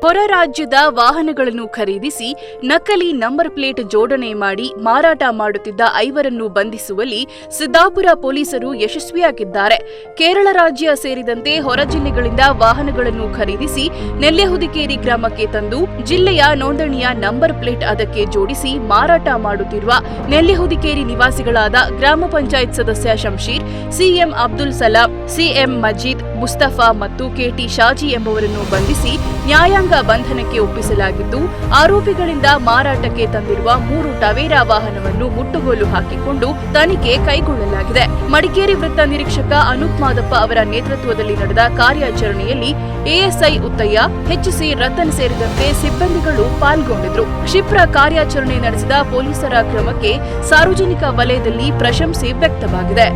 ಹೊರ ರಾಜ್ಯದ ವಾಹನಗಳನ್ನು ಖರೀದಿಸಿ ನಕಲಿ ನಂಬರ್ ಪ್ಲೇಟ್ ಜೋಡಣೆ ಮಾಡಿ ಮಾರಾಟ ಮಾಡುತ್ತಿದ್ದ 5 ಬಂಧಿಸುವಲ್ಲಿ ಸಿದ್ದಾಪುರ ಪೊಲೀಸರು ಯಶಸ್ವಿಯಾಗಿದ್ದಾರೆ. ಕೇರಳ ರಾಜ್ಯ ಸೇರಿದಂತೆ ಹೊರ ಜಿಲ್ಲೆಗಳಿಂದ ವಾಹನಗಳನ್ನು ಖರೀದಿಸಿ ನೆಲ್ಲೆಹುದಿಕೇರಿ ಗ್ರಾಮಕ್ಕೆ ತಂದು ಜಿಲ್ಲೆಯ ನೋಂದಣಿಯ ನಂಬರ್ ಪ್ಲೇಟ್ ಅದಕ್ಕೆ ಜೋಡಿಸಿ ಮಾರಾಟ ಮಾಡುತ್ತಿರುವ ನೆಲ್ಲೆಹುದಿಕೇರಿ ನಿವಾಸಿಗಳಾದ ಗ್ರಾಮ ಪಂಚಾಯತ್ ಸದಸ್ಯ ಶಂಶೀರ್, ಸಿಎಂ ಅಬ್ದುಲ್ ಸಲಾಂ, ಸಿಎಂ ಮಜೀದ್, ಮುಸ್ತಫಾ ಮತ್ತು ಕೆಟಿ ಶಾಜಿ ಎಂಬುವರನ್ನು ಬಂಧಿಸಿ ನ್ಯಾಯಾಂಗ ಬಂಧನಕ್ಕೆ ಒಪ್ಪಿಸಲಾಗಿದ್ದು, ಆರೋಪಿಗಳಿಂದ ಮಾರಾಟಕ್ಕೆ ತಂದಿರುವ 3 ಟವೇರಾ ವಾಹನವನ್ನು ಮುಟ್ಟುಗೋಲು ಹಾಕಿಕೊಂಡು ತನಿಖೆ ಕೈಗೊಳ್ಳಲಾಗಿದೆ. ಮಡಿಕೇರಿ ವೃತ್ತ ನಿರೀಕ್ಷಕ ಅನೂಪ್ ಮಾದಪ್ಪ ಅವರ ನೇತೃತ್ವದಲ್ಲಿ ನಡೆದ ಕಾರ್ಯಾಚರಣೆಯಲ್ಲಿ ಎಎಸ್ಐ ಉತ್ತಯ್ಯ, ಎಚ್ಸಿ ರತನ್ ಸೇರಿದಂತೆ ಸಿಬ್ಬಂದಿಗಳು ಪಾಲ್ಗೊಂಡಿದ್ದರು. ಕ್ಷಿಪ್ರ ಕಾರ್ಯಾಚರಣೆ ನಡೆಸಿದ ಪೊಲೀಸರ ಕ್ರಮಕ್ಕೆ ಸಾರ್ವಜನಿಕ ವಲಯದಲ್ಲಿ ಪ್ರಶಂಸೆ ವ್ಯಕ್ತವಾಗಿದೆ.